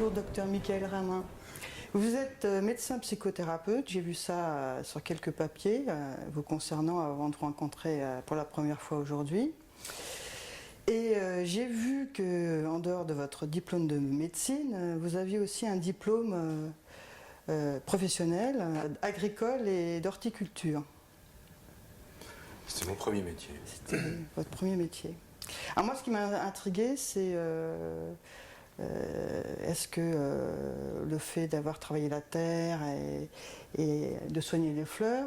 Bonjour, docteur Michael Ramin. Vous êtes médecin psychothérapeute, j'ai vu ça sur quelques papiers vous concernant avant de vous rencontrer pour la première fois aujourd'hui. Et j'ai vu qu'en dehors de votre diplôme de médecine, vous aviez aussi un diplôme professionnel, agricole et d'horticulture. C'était mon premier métier. C'était votre premier métier. Alors moi, ce qui m'a intrigué, c'est est-ce que le fait d'avoir travaillé la terre et de soigner les fleurs,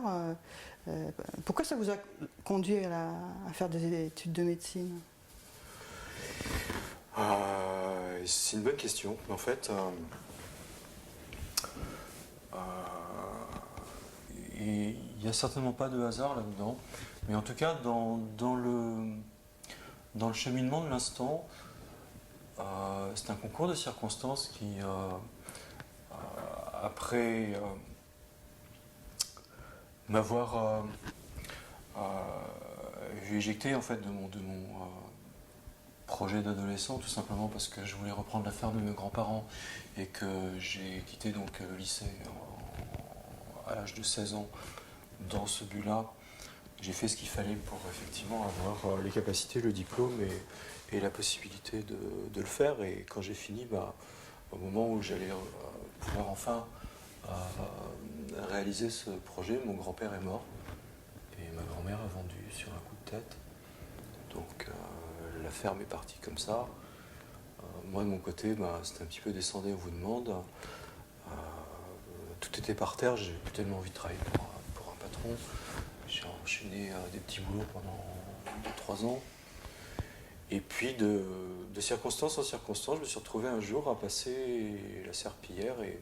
pourquoi ça vous a conduit à faire des études de médecine? C'est une bonne question. En fait, il n'y a certainement pas de hasard là-dedans. Mais en tout cas, dans le cheminement de l'instant, c'est un concours de circonstances qui, après m'avoir vu éjecter en fait de mon projet d'adolescent, tout simplement parce que je voulais reprendre la ferme de mes grands-parents et que j'ai quitté donc le lycée à l'âge de 16 ans dans ce but-là. J'ai fait ce qu'il fallait pour effectivement avoir les capacités, le diplôme et la possibilité de le faire. Et quand j'ai fini, au moment où j'allais pouvoir enfin réaliser ce projet, mon grand-père est mort et ma grand-mère a vendu sur un coup de tête. Donc la ferme est partie comme ça. Moi de mon côté, c'était un petit peu descendez, on vous demande. Tout était par terre, j'ai plus tellement envie de travailler pour un patron. J'ai enchaîné des petits boulots pendant 3 ans. Et puis de circonstance en circonstance, je me suis retrouvé un jour à passer la serpillière et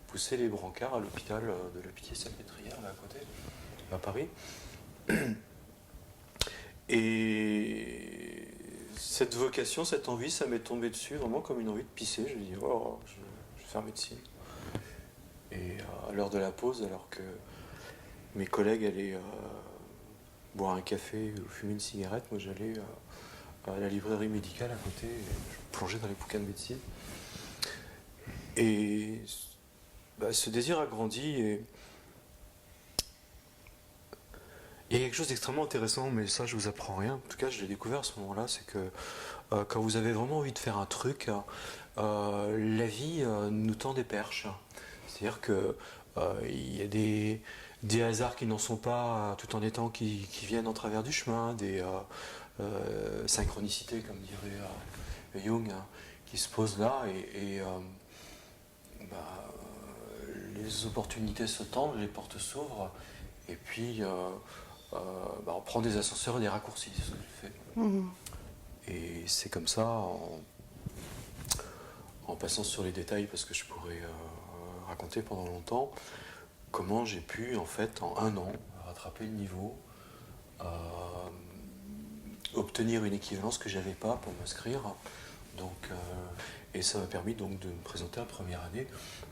pousser les brancards à l'hôpital de la Pitié-Salpêtrière, là à côté, à Paris. Et cette vocation, cette envie, ça m'est tombé dessus vraiment comme une envie de pisser. Je me dis, oh, je vais faire médecine. Et à l'heure de la pause, alors que mes collègues allaient boire un café ou fumer une cigarette, moi j'allais à la librairie médicale à côté, et je plongeais dans les bouquins de médecine. Et ce désir a grandi et il y a quelque chose d'extrêmement intéressant, mais ça je vous apprends rien. En tout cas, je l'ai découvert à ce moment-là, c'est que quand vous avez vraiment envie de faire un truc, la vie nous tend des perches. C'est-à-dire que il y a des hasards qui n'en sont pas, tout en étant qui viennent en travers du chemin, des synchronicités, comme dirait Jung, qui se posent là, et les opportunités se tendent, les portes s'ouvrent, et puis on prend des ascenseurs et des raccourcis, c'est ce que j'ai fait. Mmh. Et c'est comme ça, en passant sur les détails, parce que je pourrais raconter pendant longtemps, comment j'ai pu, en fait, en 1 an, rattraper le niveau, obtenir une équivalence que j'avais pas pour m'inscrire. Donc, et ça m'a permis donc de me présenter en première année,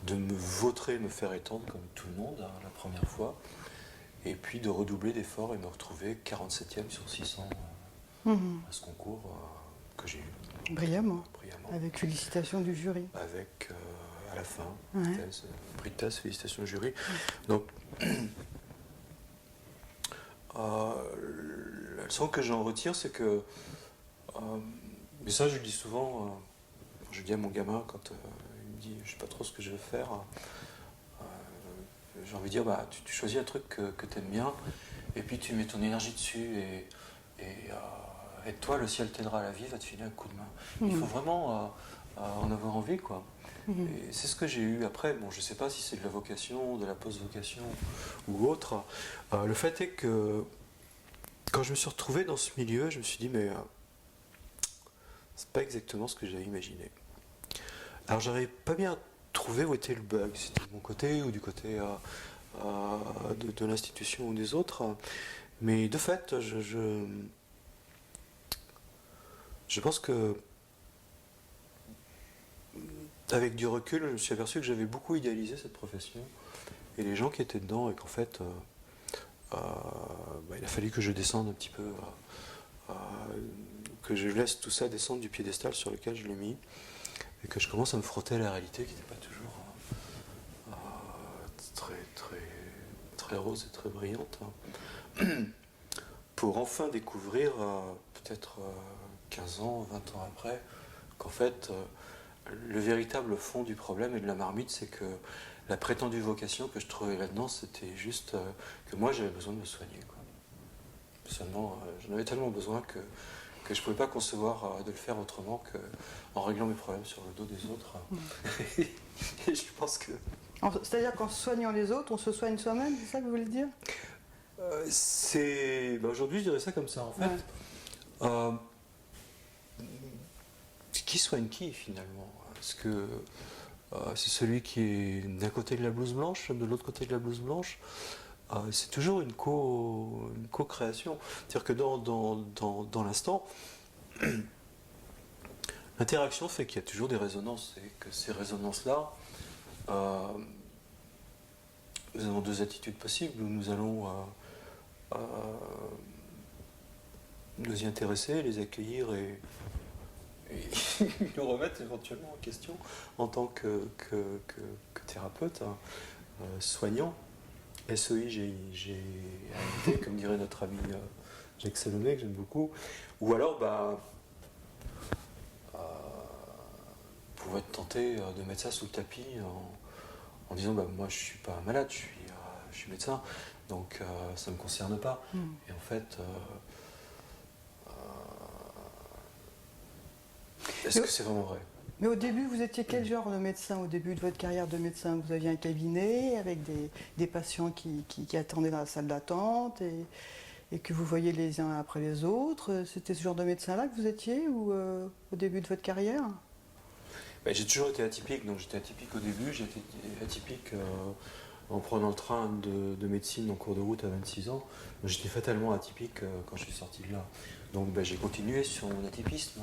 de me vautrer, me faire étendre comme tout le monde la première fois, et puis de redoubler d'efforts et me retrouver 47e sur 600 à ce concours que j'ai eu. Brillamment. Avec félicitations du jury. Avec, à la fin, Ouais. prix de thèse, félicitations du jury. Donc, la leçon que j'en retire, c'est que, mais ça je le dis souvent, je le dis à mon gamin quand il me dit je sais pas trop ce que je veux faire, j'ai envie de dire tu choisis un truc que tu aimes bien et puis tu mets ton énergie dessus et toi le ciel t'aidera à la vie, va te filer un coup de main. Il faut vraiment en avoir envie, quoi. Et c'est ce que j'ai eu après. Bon, je sais pas si c'est de la vocation, de la post-vocation ou autre. Le fait est que quand je me suis retrouvé dans ce milieu, je me suis dit mais c'est pas exactement ce que j'avais imaginé. Alors j'avais pas bien trouvé où était le bug, c'était de mon côté ou du côté de l'institution ou des autres. Mais de fait, je pense que avec du recul, je me suis aperçu que j'avais beaucoup idéalisé cette profession et les gens qui étaient dedans, et qu'en fait, il a fallu que je descende un petit peu, que je laisse tout ça descendre du piédestal sur lequel je l'ai mis, et que je commence à me frotter à la réalité qui n'était pas toujours très, très, très rose et très brillante, hein, pour enfin découvrir, peut-être 15 ans, 20 ans après, qu'en fait, le véritable fond du problème et de la marmite, c'est que la prétendue vocation que je trouvais là-dedans, c'était juste que moi j'avais besoin de me soigner, quoi. Seulement, j'en avais tellement besoin que je ne pouvais pas concevoir de le faire autrement qu'en réglant mes problèmes sur le dos des autres. Et je pense que... C'est-à-dire qu'en soignant les autres, on se soigne soi-même, c'est ça que vous voulez dire? Aujourd'hui, je dirais ça comme ça, en fait. Ouais. Qui soigne qui, finalement? Est-ce que c'est celui qui est d'un côté de la blouse blanche, de l'autre côté de la blouse blanche? C'est toujours une co-création. C'est-à-dire que dans l'instant, l'interaction fait qu'il y a toujours des résonances, et que ces résonances-là, nous avons deux attitudes possibles, où nous allons nous y intéresser, les accueillir et nous remettre éventuellement en question en tant que thérapeute, hein, soignant, SEIGIT, comme dirait notre ami Jacques Salomé, que j'aime beaucoup, ou alors pouvez être tenté de mettre ça sous le tapis en disant moi je suis pas malade, je suis médecin, donc ça ne me concerne pas. Et en fait, est-ce que c'est vraiment vrai? Mais au début, vous étiez quel genre de médecin au début de votre carrière de médecin? Vous aviez un cabinet avec des patients qui attendaient dans la salle d'attente et que vous voyez les uns après les autres. C'était ce genre de médecin-là que vous étiez ou au début de votre carrière? J'ai toujours été atypique, donc j'étais atypique au début, j'ai été atypique en prenant le train de médecine en cours de route à 26 ans. J'étais fatalement atypique quand je suis sorti de là. Donc j'ai continué sur mon atypisme.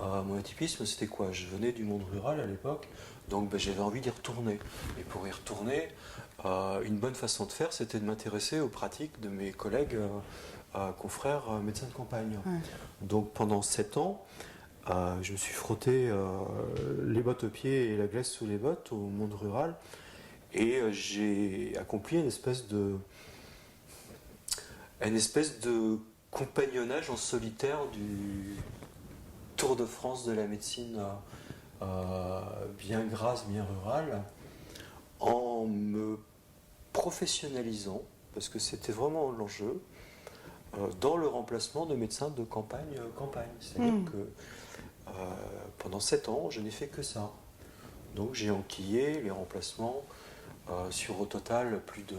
Mon atypisme, c'était quoi? Je venais du monde rural à l'époque, donc j'avais envie d'y retourner. Et pour y retourner, une bonne façon de faire, c'était de m'intéresser aux pratiques de mes collègues confrères médecins de campagne. Ouais. Donc pendant 7 ans, je me suis frotté les bottes aux pieds et la glace sous les bottes au monde rural, et j'ai accompli une espèce de compagnonnage en solitaire du Tour de France de la médecine bien grasse, bien rurale, en me professionnalisant, parce que c'était vraiment l'enjeu, dans le remplacement de médecins de campagne. C'est-à-dire que pendant 7 ans, je n'ai fait que ça. Donc j'ai enquillé les remplacements sur au total plus de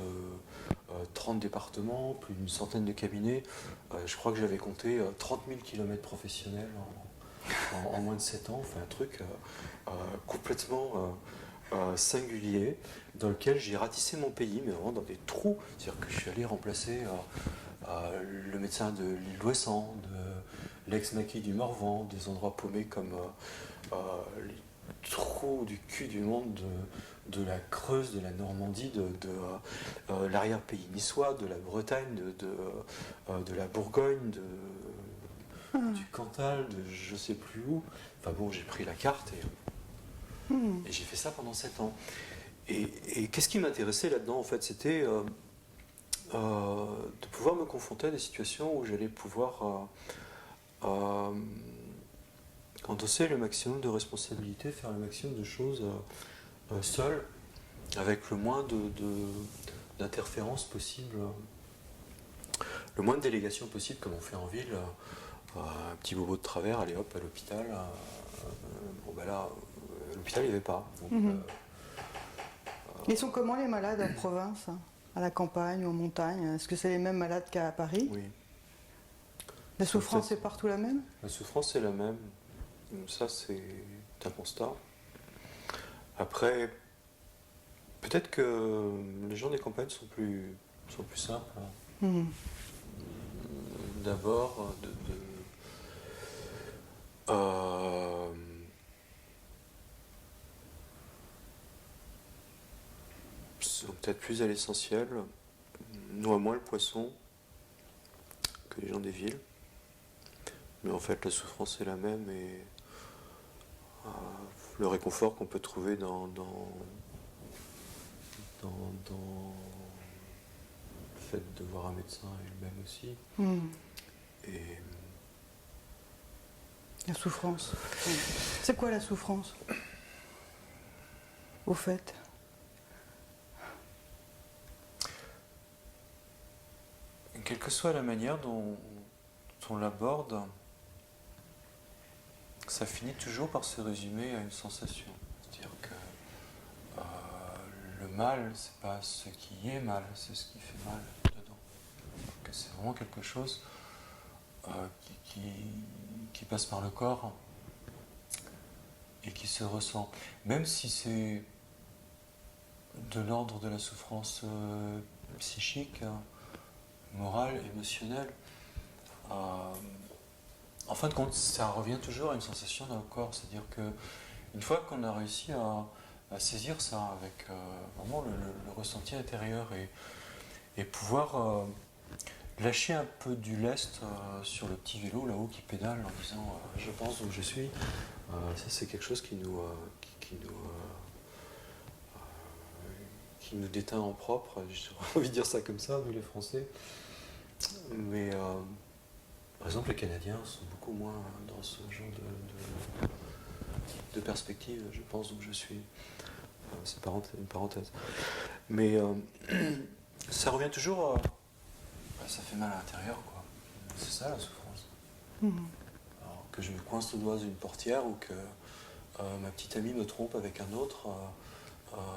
30 départements, plus d'une centaine de cabinets. Je crois que j'avais compté 30 000 km professionnels en moins de 7 ans. Enfin un truc complètement singulier, dans lequel j'ai ratissé mon pays, mais vraiment dans des trous. C'est-à-dire que je suis allé remplacer le médecin de l'île d'Ouessant, de l'ex-maquis du Morvan, des endroits paumés comme les trous du cul du monde de la Creuse, de la Normandie, de l'arrière-pays niçois, de la Bretagne, de la Bourgogne, du Cantal, de je sais plus où. Enfin bon, j'ai pris la carte et j'ai fait ça pendant 7 ans. Et qu'est-ce qui m'intéressait là-dedans, en fait? C'était de pouvoir me confronter à des situations où j'allais pouvoir endosser le maximum de responsabilités, faire le maximum de choses seul, avec le moins d'interférences possible, le moins de délégations possible, comme on fait en ville. Un petit bobo de travers, allez hop, à l'hôpital. Là, à l'hôpital, il n'y avait pas. Donc, Ils sont comment les malades en province, à la campagne ou en montagne? Est-ce que c'est les mêmes malades qu'à Paris? Oui. La souffrance est partout la même? La souffrance est la même. Ça, c'est un constat. Après, peut-être que les gens des campagnes sont plus simples. D'abord, sont peut-être plus à l'essentiel, noient moins le poisson que les gens des villes. Mais en fait, la souffrance est la même et le réconfort qu'on peut trouver dans le fait de voir un médecin lui-même aussi. Et la souffrance. C'est quoi la souffrance, au fait? Quelle que soit la manière dont on l'aborde, ça finit toujours par se résumer à une sensation. C'est-à-dire que le mal, c'est pas ce qui est mal, c'est ce qui fait mal dedans. Que c'est vraiment quelque chose qui passe par le corps et qui se ressent. Même si c'est de l'ordre de la souffrance psychique, morale, émotionnelle, en fin de compte, ça revient toujours à une sensation dans le corps. C'est-à-dire qu'une fois qu'on a réussi à saisir ça avec vraiment le ressenti intérieur et pouvoir lâcher un peu du lest sur le petit vélo là-haut qui pédale en disant je pense où je suis, ça c'est quelque chose qui nous déteint en propre. J'ai envie de dire ça comme ça, nous les Français. Mais par exemple, les Canadiens sont beaucoup moins dans ce genre de perspective, je pense, où je suis. C'est une parenthèse. Mais ça revient toujours. Ça fait mal à l'intérieur, quoi. C'est ça la souffrance. Alors, que je me coince le doigt dans une portière ou que ma petite amie me trompe avec un autre,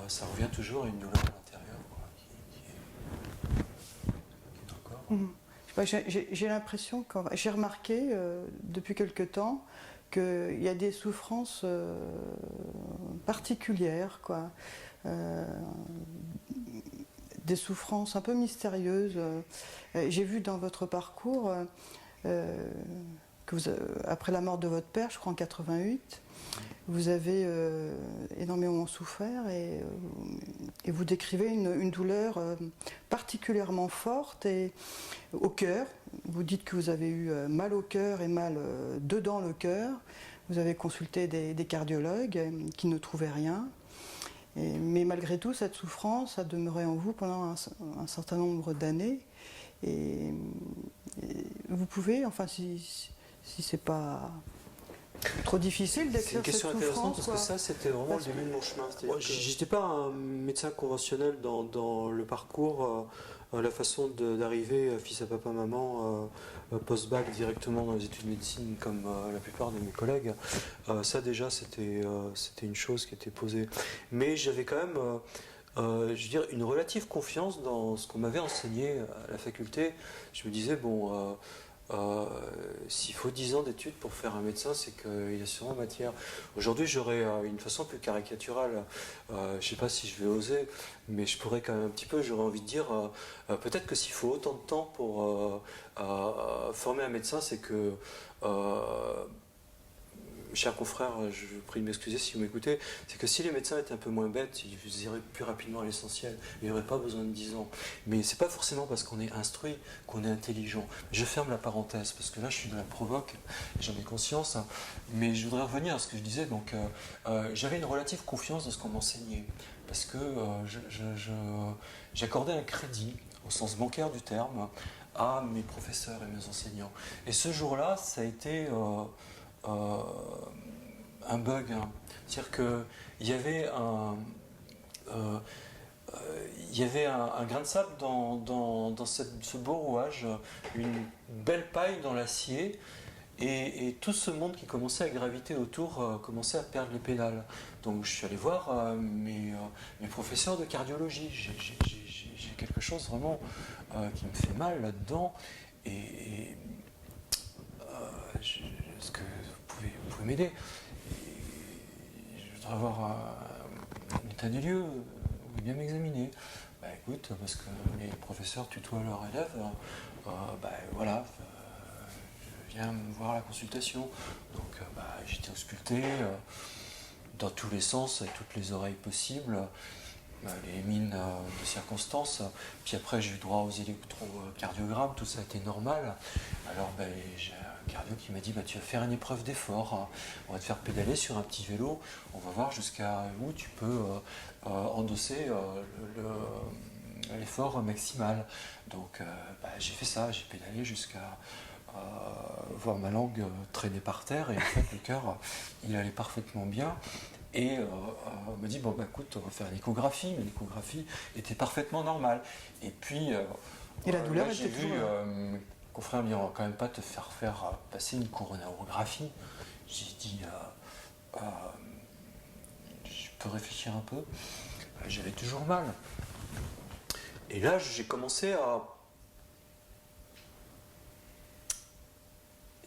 ça revient toujours à une douleur à l'intérieur, quoi, qui est dans le corps. J'ai l'impression, j'ai remarqué depuis quelque temps qu'il y a des souffrances particulières, quoi. Des souffrances un peu mystérieuses. J'ai vu dans votre parcours que après la mort de votre père, je crois en 88, vous avez énormément souffert et vous décrivez une douleur particulièrement forte et au cœur. Vous dites que vous avez eu mal au cœur et mal dedans le cœur. Vous avez consulté des cardiologues qui ne trouvaient rien. Mais malgré tout, cette souffrance a demeuré en vous pendant un certain nombre d'années. Et vous pouvez, enfin, si c'est pas trop difficile d'écrire cette souffrance. C'est une question intéressante parce que ça, c'était vraiment le début de mon chemin. J'étais pas un médecin conventionnel dans le parcours, la façon d'arriver fils à papa maman post-bac directement dans les études de médecine comme la plupart de mes collègues. Ça déjà, c'était une chose qui était posée. Mais j'avais quand même je veux dire, une relative confiance dans ce qu'on m'avait enseigné à la faculté. Je me disais, bon, s'il faut 10 ans d'études pour faire un médecin, c'est qu'il y a sûrement matière. Aujourd'hui, j'aurais une façon plus caricaturale, je ne sais pas si je vais oser, mais je pourrais quand même un petit peu, j'aurais envie de dire, peut-être que s'il faut autant de temps pour former un médecin, c'est que chers confrères, je vous prie de m'excuser si vous m'écoutez, c'est que si les médecins étaient un peu moins bêtes, ils iraient plus rapidement à l'essentiel. Il n'y aurait pas besoin de 10 ans. Mais c'est pas forcément parce qu'on est instruit qu'on est intelligent. Je ferme la parenthèse, parce que là je suis de la provoque, j'en ai conscience, hein. Mais je voudrais revenir à ce que je disais. Donc, j'avais une relative confiance dans ce qu'on m'enseignait, parce que j'accordais un crédit, au sens bancaire du terme, à mes professeurs et mes enseignants. Et ce jour-là, ça a été un bug, hein. C'est-à-dire qu'il y avait un grain de sable dans ce beau rouage, une belle paille dans l'acier, et tout ce monde qui commençait à graviter autour commençait à perdre les pédales. Donc je suis allé voir mes professeurs de cardiologie. J'ai quelque chose vraiment qui me fait mal là-dedans, et est-ce que vous pouvez m'aider? Je voudrais avoir un état des lieux, bien m'examiner. Bah écoute, parce que les professeurs tutoient leurs élèves, voilà, je viens me voir à la consultation. Donc j'étais ausculté dans tous les sens, avec toutes les oreilles possibles. les mines de circonstances. Puis après, j'ai eu droit aux électrocardiogrammes, tout ça a été normal. Alors, j'ai un cardio qui m'a dit tu vas faire une épreuve d'effort. Hein. On va te faire pédaler sur un petit vélo. On va voir jusqu'à où tu peux endosser l'effort maximal. Donc, j'ai fait ça. J'ai pédalé jusqu'à voir ma langue traîner par terre. Et en fait, le cœur, il allait parfaitement bien. Et on me dit, écoute, on va faire une échographie, mais l'échographie était parfaitement normale. Et puis, et la douleur là, j'ai était vu toujours là. mon confrère me dire, on va quand même pas te faire passer une coronarographie. J'ai dit, je peux réfléchir un peu. J'avais toujours mal. Et là, j'ai commencé à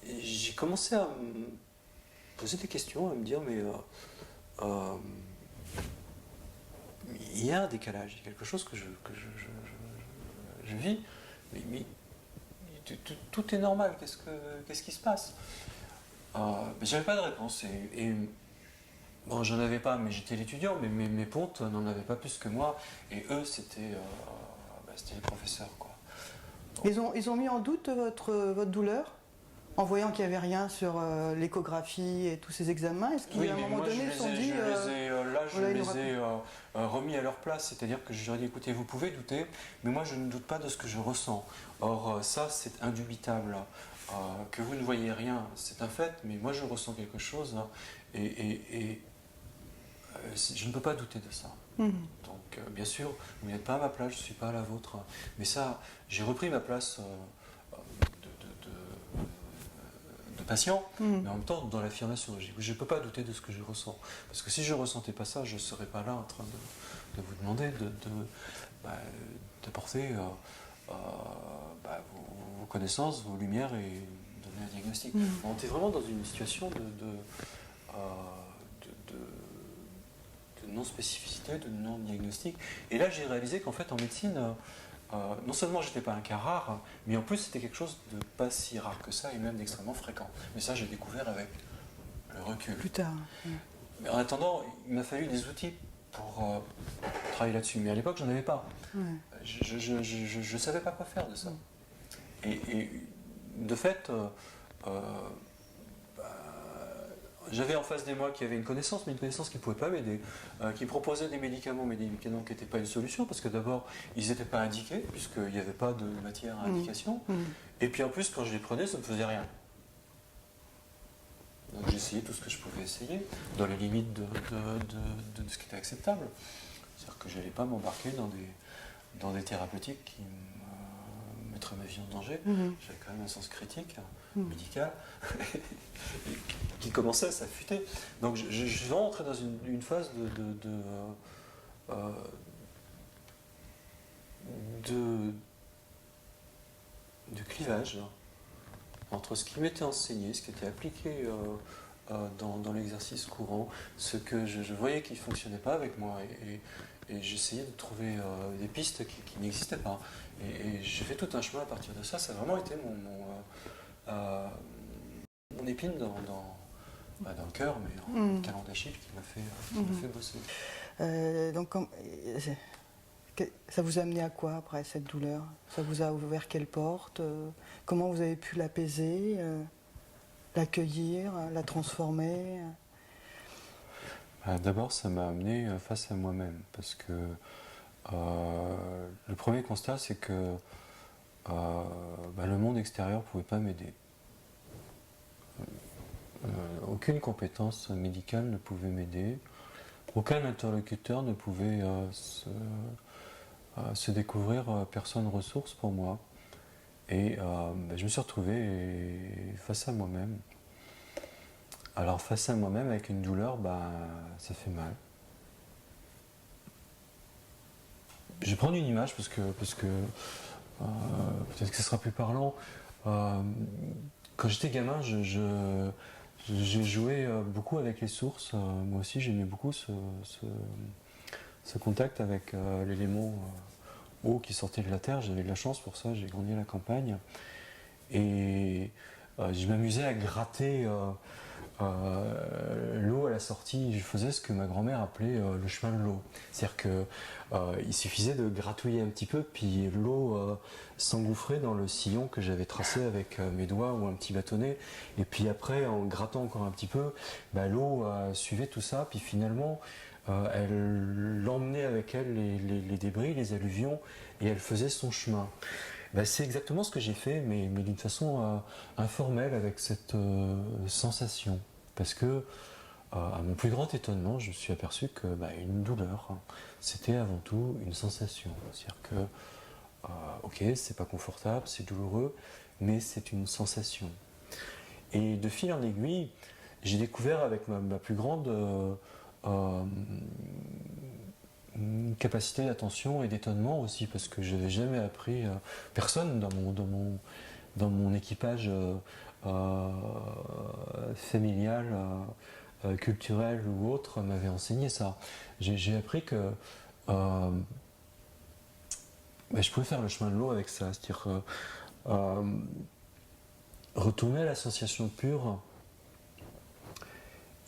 me poser des questions, à me dire, mais il y a un décalage, il y a quelque chose que je vis, mais tout est normal, qu'est-ce qui se passe? Mais j'avais pas de réponse, bon, j'en avais pas, mais j'étais l'étudiant, mais mes pontes n'en avaient pas plus que moi, et eux, c'était les professeurs, quoi. Donc, ils ont mis en doute votre douleur en voyant qu'il n'y avait rien sur l'échographie et tous ces examens. Est-ce qu'à un moment donné, ils se sont dit... je les ai remis à leur place, c'est-à-dire que je leur ai dit, écoutez, vous pouvez douter, mais moi je ne doute pas de ce que je ressens. Or, ça, c'est indubitable. Que vous ne voyez rien, c'est un fait, mais moi je ressens quelque chose, et je ne peux pas douter de ça. Donc, bien sûr, vous n'êtes pas à ma place, je ne suis pas à la vôtre, mais ça, j'ai repris ma place de patient, mais en même temps dans l'affirmation. Je ne peux pas douter de ce que je ressens. Parce que si je ne ressentais pas ça, je ne serais pas là en train de vous demander d'apporter vos connaissances, vos lumières et donner un diagnostic. On était vraiment dans une situation de non-spécificité, de non-diagnostic. Et là, j'ai réalisé qu'en fait, en médecine, non seulement j'étais pas un cas rare, mais en plus c'était quelque chose de pas si rare que ça et même d'extrêmement fréquent. Mais ça j'ai découvert avec le recul. Plus tard. Mais en attendant, il m'a fallu des outils pour travailler là-dessus. Mais à l'époque j'en avais pas. Je savais pas quoi faire de ça. Et de fait, j'avais en face de moi qui avait une connaissance, mais une connaissance qui ne pouvait pas m'aider, qui proposait des médicaments, mais des médicaments qui n'étaient pas une solution, parce que d'abord, ils n'étaient pas indiqués, puisqu'il n'y avait pas de matière à indication, et puis en plus, quand je les prenais, ça ne faisait rien. Donc j'ai essayé tout ce que je pouvais essayer, dans les limites de ce qui était acceptable. C'est-à-dire que je n'allais pas m'embarquer dans des thérapeutiques qui mettraient ma vie en danger. J'avais quand même un sens critique, médical, qui commençait à s'affûter. Donc je suis vraiment entré dans une phase de clivage entre ce qui m'était enseigné, ce qui était appliqué dans l'exercice courant, ce que je voyais qui ne fonctionnait pas avec moi, et j'essayais de trouver des pistes qui n'existaient pas. Et j'ai fait tout un chemin à partir de ça. Ça a vraiment été mon épine dans le cœur, mais en talon d'Achille qui m'a fait bosser. Donc, ça vous a amené à quoi après cette douleur? Ça vous a ouvert quelle porte? Comment vous avez pu l'apaiser, l'accueillir, la transformer? D'abord, ça m'a amené face à moi-même, parce que le premier constat, c'est que le monde extérieur ne pouvait pas m'aider. Aucune compétence médicale ne pouvait m'aider, aucun interlocuteur ne pouvait se découvrir personne ressource pour moi. Et je me suis retrouvé face à moi-même. Alors face à moi-même avec une douleur, ça fait mal. Je vais prendre une image parce que peut-être que ce sera plus parlant. Quand j'étais gamin, je jouais beaucoup avec les sources. Moi aussi, j'aimais beaucoup ce contact avec l'élément eau qui sortait de la terre. J'avais de la chance pour ça, j'ai grandi à la campagne. Et je m'amusais à gratter l'eau à la sortie, je faisais ce que ma grand-mère appelait le chemin de l'eau. C'est-à-dire que il suffisait de gratouiller un petit peu, puis l'eau s'engouffrait dans le sillon que j'avais tracé avec mes doigts ou un petit bâtonnet. Et puis après, en grattant encore un petit peu, l'eau suivait tout ça, puis finalement, elle emmenait avec elle les débris, les alluvions, et elle faisait son chemin. C'est exactement ce que j'ai fait, mais d'une façon informelle, avec cette sensation. Parce que, à mon plus grand étonnement, je me suis aperçu que une douleur, c'était avant tout une sensation. C'est-à-dire que, ok, c'est pas confortable, c'est douloureux, mais c'est une sensation. Et de fil en aiguille, j'ai découvert avec ma plus grande une capacité d'attention et d'étonnement aussi, parce que je n'avais jamais appris, personne dans mon équipage familial, culturel ou autre m'avait enseigné ça. J'ai appris que je pouvais faire le chemin de l'eau avec ça, c'est-à-dire retourner à l'association pure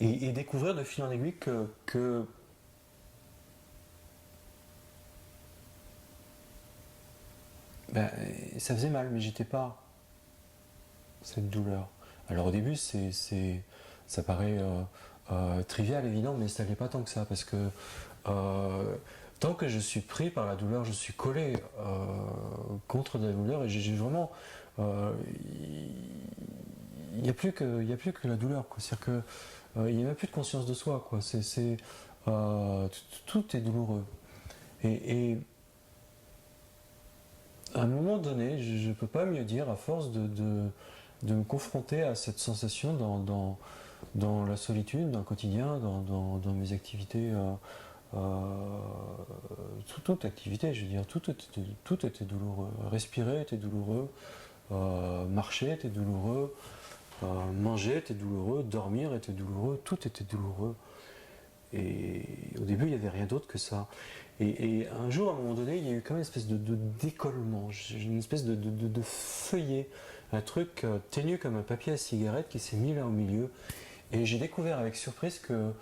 et découvrir de fil en aiguille que ça faisait mal, mais j'étais pas cette douleur. Alors au début, ça paraît trivial, évident, mais ça l'est pas tant que ça, parce que tant que je suis pris par la douleur, je suis collé contre la douleur, et j'ai vraiment, il n'y a plus que la douleur, quoi. C'est-à-dire que il n'y a même plus de conscience de soi, quoi. Tout est douloureux. Et à un moment donné, je ne peux pas mieux dire, à force de me confronter à cette sensation dans la solitude, dans le quotidien, dans mes activités, toute activité, je veux dire, tout était douloureux. Respirer était douloureux, marcher était douloureux, manger était douloureux, dormir était douloureux, tout était douloureux. Et au début, il n'y avait rien d'autre que ça. Et un jour, à un moment donné, il y a eu quand même une espèce de décollement, une espèce de feuillet, un truc ténu comme un papier à cigarette qui s'est mis là au milieu. Et j'ai découvert avec surprise que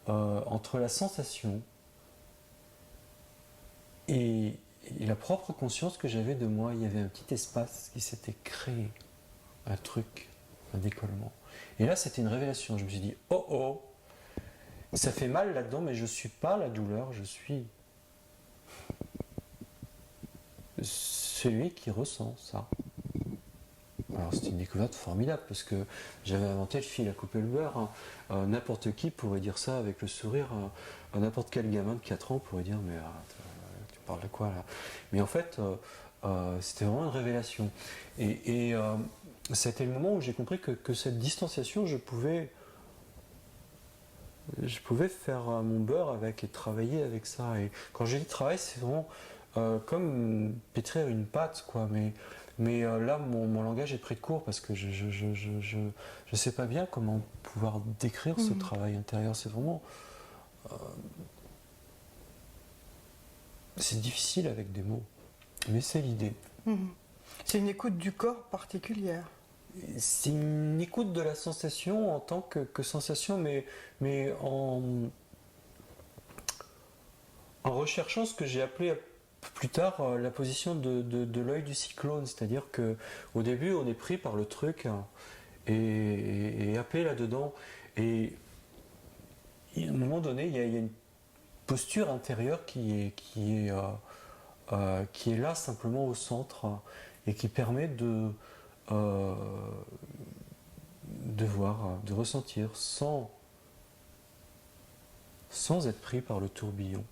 entre la sensation et la propre conscience que j'avais de moi, il y avait un petit espace qui s'était créé, un truc, un décollement. Et là, c'était une révélation. Je me suis dit, oh oh, ça fait mal là-dedans, mais je ne suis pas la douleur, je suis celui qui ressent ça. Alors c'était une découverte formidable, parce que j'avais inventé le fil à couper le beurre. N'importe qui pourrait dire ça avec le sourire. N'importe quel gamin de 4 ans pourrait dire, mais tu parles de quoi là? Mais en fait, c'était vraiment une révélation. Et c'était le moment où j'ai compris que cette distanciation, je pouvais faire mon beurre avec et travailler avec ça. Et quand je dis travail, c'est vraiment comme pétrir une pâte, quoi. Mais là, mon langage est pris de court, parce que je sais pas bien comment pouvoir décrire ce travail intérieur. C'est vraiment c'est difficile avec des mots, mais c'est l'idée. C'est une écoute du corps particulière. C'est une écoute de la sensation en tant que sensation, mais en recherchant ce que j'ai appelé plus tard la position de l'œil du cyclone. C'est-à-dire qu'au début, on est pris par le truc et happé là-dedans. Et à un moment donné, il y a une posture intérieure qui est là simplement au centre, et qui permet de voir, de ressentir sans être pris par le tourbillon.